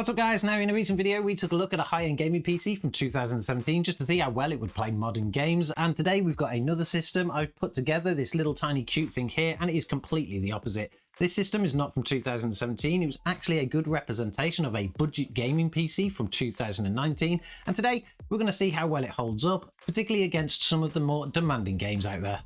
What's up guys, now in a recent video we took a look at a high-end gaming PC from 2017 just to see how well it would play modern games, and today we've got another system. I've put together this little tiny cute thing here and it is completely the opposite. This system is not from 2017, it was actually a good representation of a budget gaming PC from 2019, and today we're going to see how well it holds up, particularly against some of the more demanding games out there.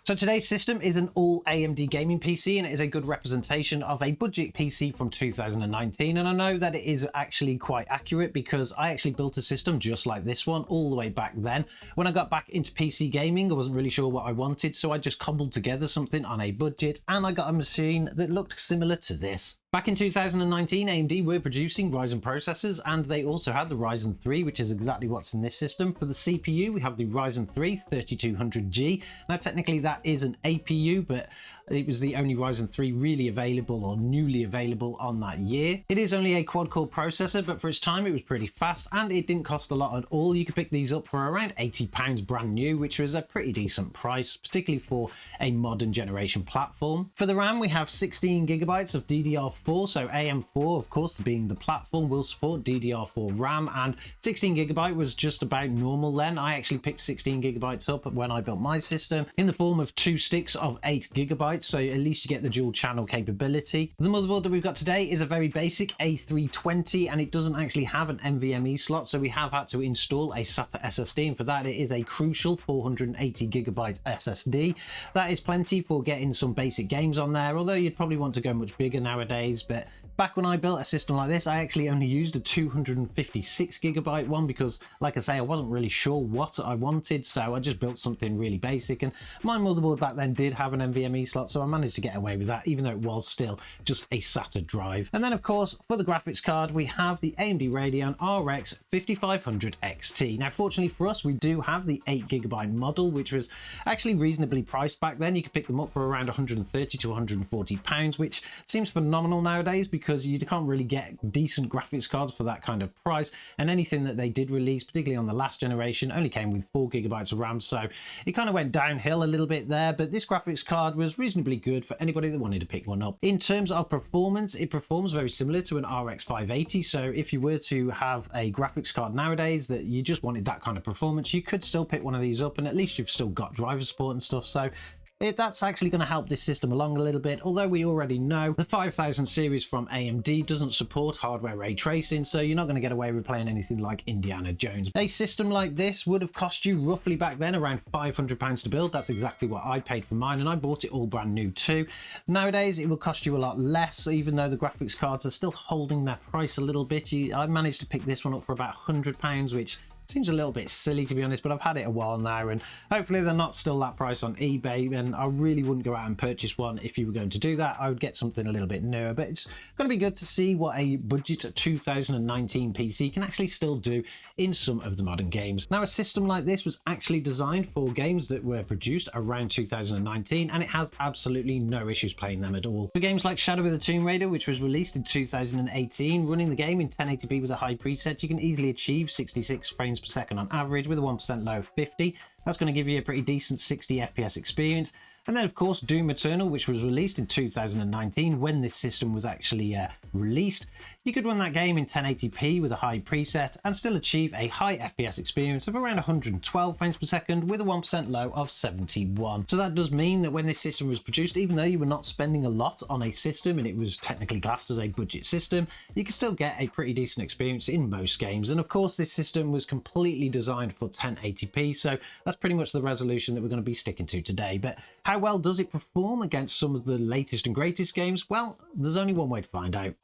So today's system is an all AMD gaming PC and it is a good representation of a budget PC from 2019, and I know that it is actually quite accurate because I actually built a system just like this one all the way back then. When I got back into PC gaming I wasn't really sure what I wanted, so I just cobbled together something on a budget and I got a machine that looked similar to this. Back in 2019, AMD were producing Ryzen processors and they also had the Ryzen 3, which is exactly what's in this system. For the CPU, we have the Ryzen 3 3200G. Now, technically that is an APU, but it was the only Ryzen 3 really available or newly available on that year. It is only a quad-core processor, but for its time it was pretty fast and it didn't cost a lot at all. You could pick these up for around £80 brand new, which was a pretty decent price, particularly for a modern generation platform. For the RAM, we have 16GB of DDR4, so AM4, of course, being the platform, will support DDR4 RAM, and 16GB was just about normal then. I actually picked 16GB up when I built my system in the form of 2 sticks of 8GB, so at least you get the dual channel capability. The motherboard that we've got today is a very basic A320 and it doesn't actually have an NVMe slot, so we have had to install a SATA SSD, and for that it is a crucial 480GB SSD. That is plenty for getting some basic games on there, although you'd probably want to go much bigger nowadays. But back when I built a system like this, I actually only used a 256GB one because, like I say, I wasn't really sure what I wanted, so I just built something really basic, and my motherboard back then did have an NVMe slot, so I managed to get away with that, even though it was still just a SATA drive. And then, of course, for the graphics card, we have the AMD Radeon RX 5500 XT. Now, fortunately for us, we do have the 8GB model, which was actually reasonably priced back then. You could pick them up for around £130 to £140, which seems phenomenal nowadays because you can't really get decent graphics cards for that kind of price, and anything that they did release, particularly on the last generation, only came with 4GB of RAM, so it kind of went downhill a little bit there. But this graphics card was reasonably good for anybody that wanted to pick one up. In terms of performance, it performs very similar to an RX 580, so if you were to have a graphics card nowadays that you just wanted that kind of performance, you could still pick one of these up, and at least you've still got driver support and stuff, so that's actually going to help this system along a little bit, although we already know the 5000 series from AMD doesn't support hardware ray tracing, so you're not going to get away with playing anything like Indiana Jones. A system like this would have cost you roughly back then around £500 to build. That's exactly what I paid for mine, and I bought it all brand new too. Nowadays it will cost you a lot less, even though the graphics cards are still holding their price a little bit. I managed to pick this one up for about £100, which seems a little bit silly to be honest, but I've had it a while now and hopefully they're not still that price on eBay, and I really wouldn't go out and purchase one. If you were going to do that, I would get something a little bit newer, but it's going to be good to see what a budget 2019 PC can actually still do in some of the modern games. Now, a system like this was actually designed for games that were produced around 2019 and it has absolutely no issues playing them at all. For games like Shadow of the Tomb Raider, which was released in 2018, running the game in 1080p with a high preset, you can easily achieve 66 frames per second on average with a 1% low of 50. That's going to give you a pretty decent 60 FPS experience. And then, of course, Doom Eternal, which was released in 2019 when this system was actually released. You could run that game in 1080p with a high preset and still achieve a high FPS experience of around 112 frames per second with a 1% low of 71. So that does mean that when this system was produced, even though you were not spending a lot on a system and it was technically classed as a budget system, you could still get a pretty decent experience in most games. And of course, this system was completely designed for 1080p, so that's pretty much the resolution that we're going to be sticking to today. But how well does it perform against some of the latest and greatest games? Well, there's only one way to find out.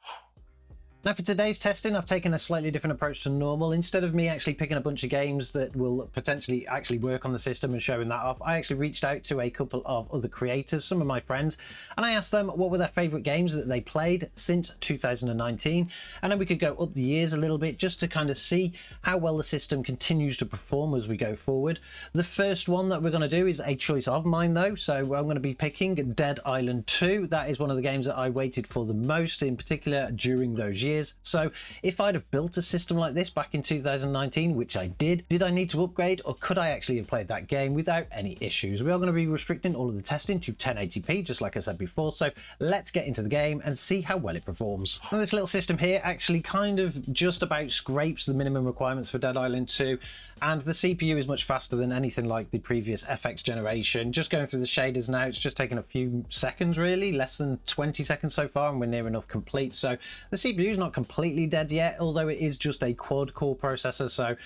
Now, for today's testing, I've taken a slightly different approach to normal. Instead of me actually picking a bunch of games that will potentially actually work on the system and showing that off, I actually reached out to a couple of other creators, some of my friends, and I asked them what were their favorite games that they played since 2019. And then we could go up the years a little bit just to kind of see how well the system continues to perform as we go forward. The first one that we're going to do is a choice of mine though. So I'm going to be picking Dead Island 2. That is one of the games that I waited for the most, in particular during those years. years. So if I'd have built a system like this back in 2019, which I did I need to upgrade, or could I actually have played that game without any issues? We are going to be restricting all of the testing to 1080p, just like I said before. So let's get into the game and see how well it performs. Now, this little system here actually kind of just about scrapes the minimum requirements for Dead Island 2, and the CPU is much faster than anything like the previous FX generation. Just going through the shaders now, it's just taken a few seconds, really, less than 20 seconds so far, and we're near enough complete. So the CPU is not completely dead yet, although it is just a quad core processor, so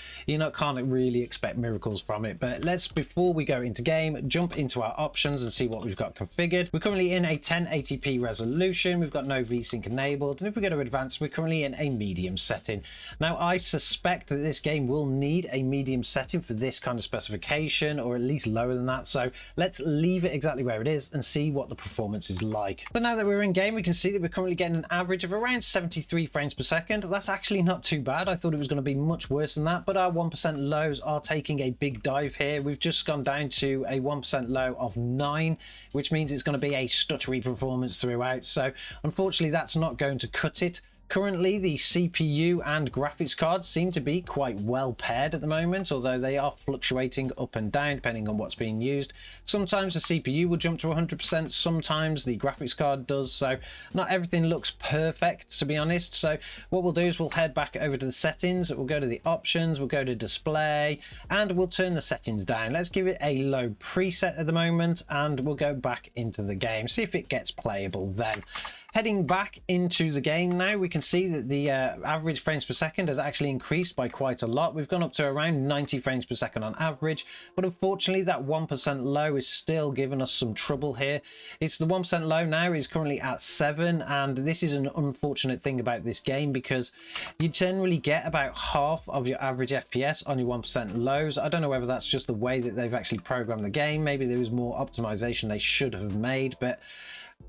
can't really expect miracles from it. But let's, before we go into game, jump into our options and see what we've got configured. We're currently in a 1080p resolution. We've got no VSync enabled, and if we go to advanced, we're currently in a medium setting. Now, I suspect that this game will need a medium setting for this kind of specification, or at least lower than that. So let's leave it exactly where it is and see what the performance is like. So now that we're in game, we can see that we're currently getting an average of around 73 frames per second. That's actually not too bad. I thought it was going to be much worse than that, but our 1% lows are taking a big dive here. We've just gone down to a 1% low of 9, which means it's going to be a stuttery performance throughout. So unfortunately, that's not going to cut it. Currently, the CPU and graphics cards seem to be quite well paired at the moment, although they are fluctuating up and down depending on what's being used. Sometimes the CPU will jump to 100%, sometimes the graphics card does, so not everything looks perfect, to be honest. So what we'll do is we'll head back over to the settings, we'll go to the options, we'll go to display, and we'll turn the settings down. Let's give it a low preset at the moment, and we'll go back into the game, see if it gets playable then. Heading back into the game now, we can see that the average frames per second has actually increased by quite a lot. We've gone up to around 90 frames per second on average, but unfortunately that 1% low is still giving us some trouble here. It's the 1% low now is currently at 7, and this is an unfortunate thing about this game because you generally get about half of your average FPS on your 1% lows. I don't know whether that's just the way that they've actually programmed the game. Maybe there was more optimization they should have made, but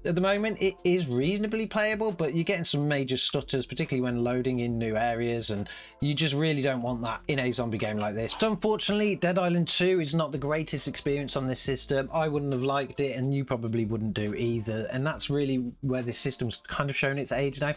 at the moment it is reasonably playable, but you're getting some major stutters, particularly when loading in new areas, and you just really don't want that in a zombie game like this. So unfortunately, Dead Island 2 is not the greatest experience on this system. I wouldn't have liked it, and you probably wouldn't do either, and that's really where this system's kind of shown its age now.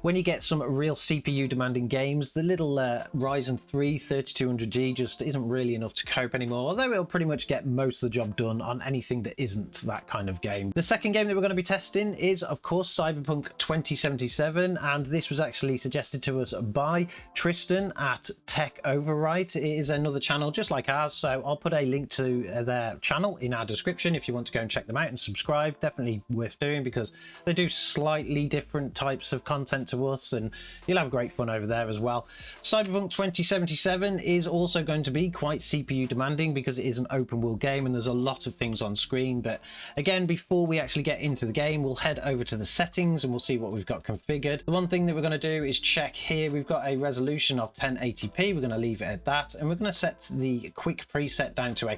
When you get some real CPU demanding games, the little Ryzen 3 3200G just isn't really enough to cope anymore, although it'll pretty much get most of the job done on anything that isn't that kind of game. The second game that we're going to be testing is, of course, Cyberpunk 2077, and this was actually suggested to us by Tristan at Tecware. It is another channel just like ours, so I'll put a link to their channel in our description if you want to go and check them out and subscribe. Definitely worth doing because they do slightly different types of content to us, and you'll have great fun over there as well. Cyberpunk 2077 is also going to be quite CPU demanding because it is an open world game and there's a lot of things on screen. But again, before we actually get into the game, we'll head over to the settings and we'll see what we've got configured. The one thing that we're going to do is check here. We've got a resolution of 1080p. We're going to leave it at that, and we're going to set the quick preset down to a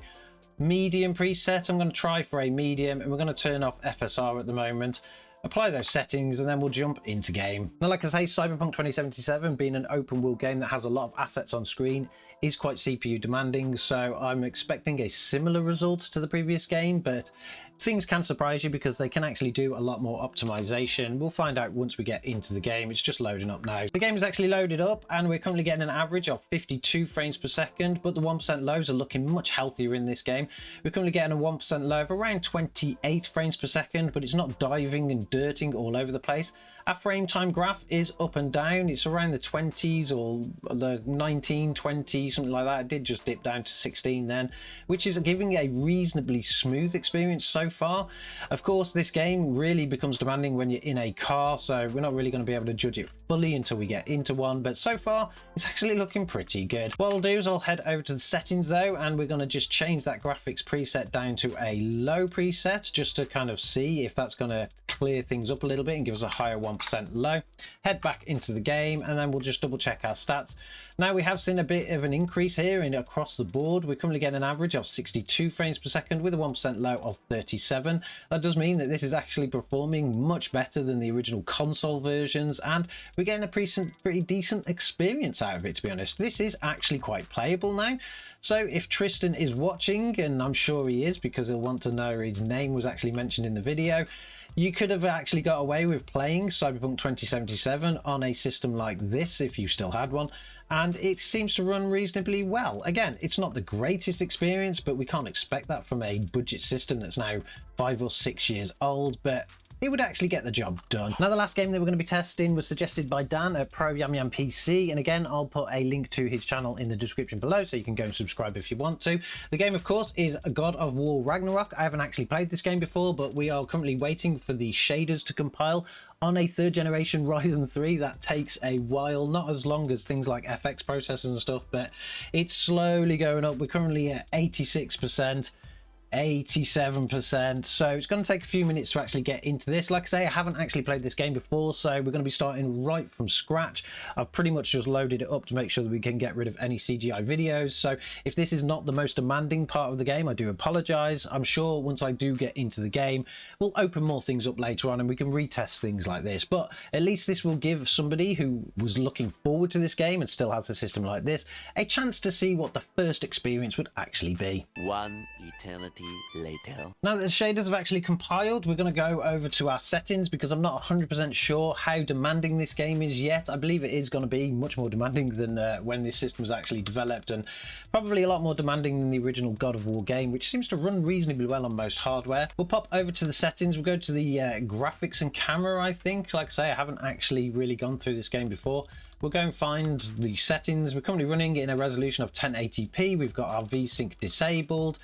medium preset. I'm going to try for a medium, and we're going to turn off FSR at the moment. Apply those settings, and then we'll jump into game. Now, like I say, Cyberpunk 2077 being an open world game that has a lot of assets on screen is quite CPU demanding, so I'm expecting a similar result to the previous game, but things can surprise you because they can actually do a lot more optimization. We'll find out once we get into the game. It's just loading up now. The game is actually loaded up, and we're currently getting an average of 52 frames per second, but the 1% lows are looking much healthier in this game. We're currently getting a 1% low of around 28 frames per second, but it's not diving and dirting all over the place. Our frame time graph is up and down. It's around the 20s or the 19, 20, something like that. It did just dip down to 16 then, which is giving a reasonably smooth experience so far. Of course, this game really becomes demanding when you're in a car, so we're not really going to be able to judge it fully until we get into one, but so far it's actually looking pretty good. What I'll do is I'll head over to the settings though, and we're going to just change that graphics preset down to a low preset just to kind of see if that's going to clear things up a little bit and give us a higher 1% low. Head back into the game, and then we'll just double check our stats. Now, we have seen a bit of an increase here in across the board. We're currently getting an average of 62 frames per second with a 1% low of 37. That does mean that this is actually performing much better than the original console versions, and we're getting a pretty decent experience out of it, to be honest. This is actually quite playable now. So if Tristan is watching, and I'm sure he is because he'll want to know his name was actually mentioned in the video, you could have actually got away with playing Cyberpunk 2077 on a system like this if you still had one, and it seems to run reasonably well. Again, it's not the greatest experience, but we can't expect that from a budget system that's now 5 or 6 years old, but it would actually get the job done. Now, the last game that we're going to be testing was suggested by Dan at Pro Yam Yam PC, and again, I'll put a link to his channel in the description below, so you can go and subscribe if you want to. The game, of course, is God of War Ragnarok. I haven't actually played this game before, but we are currently waiting for the shaders to compile on a 3rd generation Ryzen 3. That takes a while, not as long as things like FX processors and stuff, but it's slowly going up. We're currently at 86%. 87%, so it's going to take a few minutes to actually get into this. Like I say, I haven't actually played this game before, so we're going to be starting right from scratch. I've pretty much just loaded it up to make sure that we can get rid of any CGI videos, so if this is not the most demanding part of the game, I do apologize. I'm sure once I do get into the game, we'll open more things up later on and we can retest things like this, but at least this will give somebody who was looking forward to this game and still has a system like this a chance to see what the first experience would actually be. One eternity later. Now that the shaders have actually compiled, we're going to go over to our settings because I'm not 100% sure how demanding this game is yet. I believe it is going to be much more demanding than when this system was actually developed, and probably a lot more demanding than the original God of War game, which seems to run reasonably well on most hardware. We'll pop over to the settings. We'll go to the graphics and camera, I think. Like I say, I haven't actually really gone through this game before. We'll go and find the settings. We're currently running in a resolution of 1080p. We've got our VSync disabled.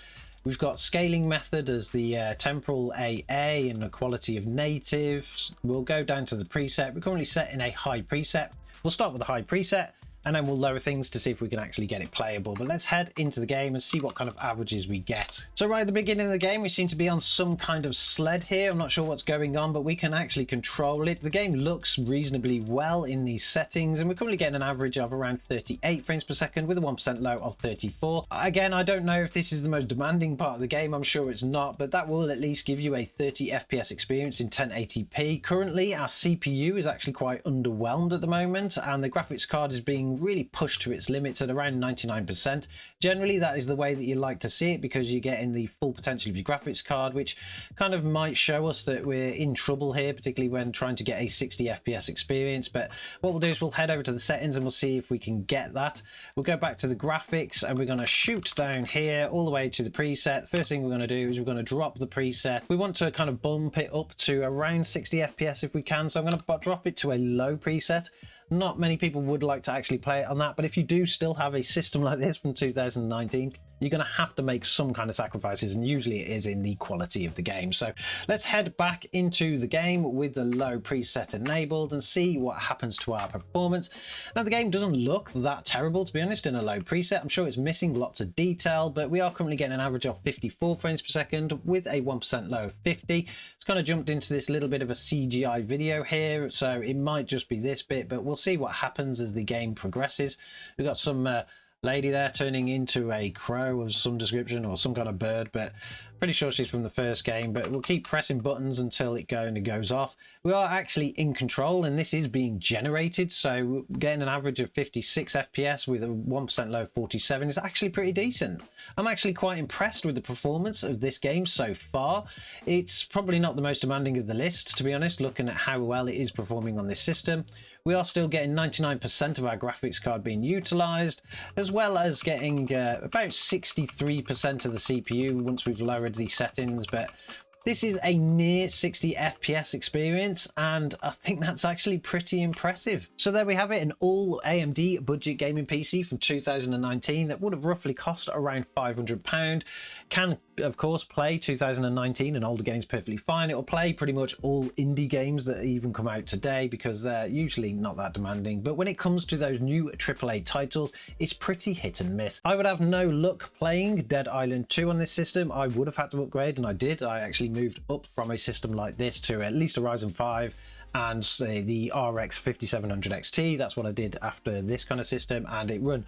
We've got scaling method as the temporal AA and the quality of natives. We'll go down to the preset. We're currently set in a high preset. We'll start with the high preset, and then we'll lower things to see if we can actually get it playable. But let's head into the game and see what kind of averages we get. So right at the beginning of the game, we seem to be on some kind of sled here. I'm not sure what's going on, but we can actually control it. The game looks reasonably well in these settings, and we're currently getting an average of around 38 frames per second with a 1% low of 34. Again, I don't know if this is the most demanding part of the game. I'm sure it's not, but that will at least give you a 30 FPS experience in 1080p. Currently, our CPU is actually quite underwhelmed at the moment, and the graphics card is being really pushed to its limits at around 99%. Generally, that is the way that you like to see it because you're getting the full potential of your graphics card, which kind of might show us that we're in trouble here, particularly when trying to get a 60 FPS experience. But what we'll do is we'll head over to the settings and we'll see if we can get that. We'll go back to the graphics and we're going to shoot down here all the way to the preset. First thing we're going to do is we're going to drop the preset. We want to kind of bump it up to around 60 FPS if we can, so I'm going to drop it to a low preset. Not many people would like to actually play it on that, but if you do still have a system like this from 2019, you're going to have to make some kind of sacrifices, and usually it is in the quality of the game. So let's head back into the game with the low preset enabled and see what happens to our performance. Now, the game doesn't look that terrible, to be honest, in a low preset. I'm sure it's missing lots of detail, but we are currently getting an average of 54 frames per second with a 1% low of 50. It's kind of jumped into this little bit of a CGI video here, so it might just be this bit, but we'll see what happens as the game progresses. We've got some lady there turning into a crow of some description or some kind of bird, but pretty sure she's from the first game. But we'll keep pressing buttons until it goes off. We are actually in control, and this is being generated, so getting an average of 56 FPS with a 1% low of 47 is actually pretty decent. I'm actually quite impressed with the performance of this game so far. It's probably not the most demanding of the list, to be honest, looking at how well it is performing on this system. We are still getting 99% of our graphics card being utilized, as well as getting about 63% of the CPU once we've lowered these settings. But this is a near 60 FPS experience, and I think that's actually pretty impressive. So there we have it, an all AMD budget gaming PC from 2019 that would have roughly cost around £500. Can, of course, play 2019 and older games perfectly fine. It will play pretty much all indie games that even come out today because they're usually not that demanding. But when it comes to those new AAA titles, it's pretty hit and miss. I would have no luck playing Dead Island 2 on this system. I would have had to upgrade, and I did. I actually moved up from a system like this to at least a Ryzen 5 and say the RX 5700 XT. That's what I did after this kind of system, and it run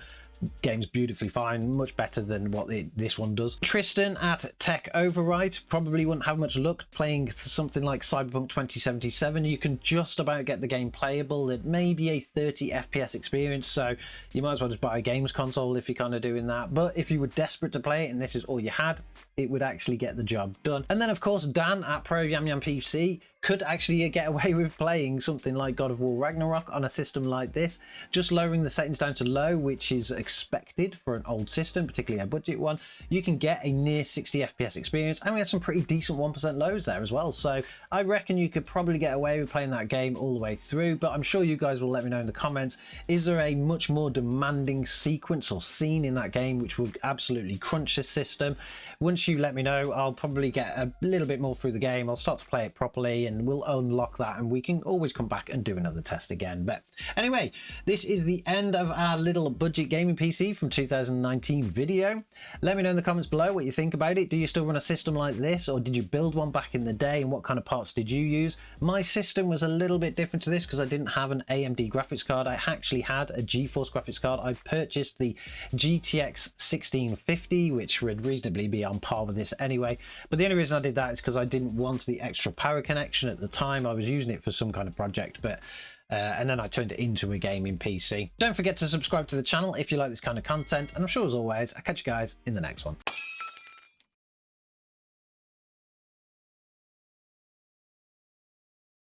games beautifully fine, much better than what this one does. Tristan at Tech Override probably wouldn't have much luck playing something like Cyberpunk 2077. You can just about get the game playable at maybe a 30 FPS experience, so you might as well just buy a games console if you're kind of doing that. But if you were desperate to play it and this is all you had, it would actually get the job done. And then, of course, Dan at Pro Yam Yam PC, could actually get away with playing something like God of War Ragnarok on a system like this, just lowering the settings down to low, which is expected for an old system, particularly a budget one. You can get a near 60 FPS experience, and we have some pretty decent 1% lows there as well. So I reckon you could probably get away with playing that game all the way through, but I'm sure you guys will let me know in the comments. Is there a much more demanding sequence or scene in that game which will absolutely crunch this system? Once you let me know, I'll probably get a little bit more through the game. I'll start to play it properly and we'll unlock that, and we can always come back and do another test again. But anyway, this is the end of our little budget gaming PC from 2019 video. Let me know in the comments below what you think about it. Do you still run a system like this, or did you build one back in the day, and what kind of parts did you use? My system was a little bit different to this because I didn't have an AMD graphics card. I actually had a GeForce graphics card. I purchased the GTX 1650, which would reasonably be on par with this anyway, but the only reason I did that is because I didn't want the extra power connection at the time. I was using it for some kind of project, but and then I turned it into a gaming PC. Don't forget to subscribe to the channel if you like this kind of content, and I'm sure as always I'll catch you guys in the next one.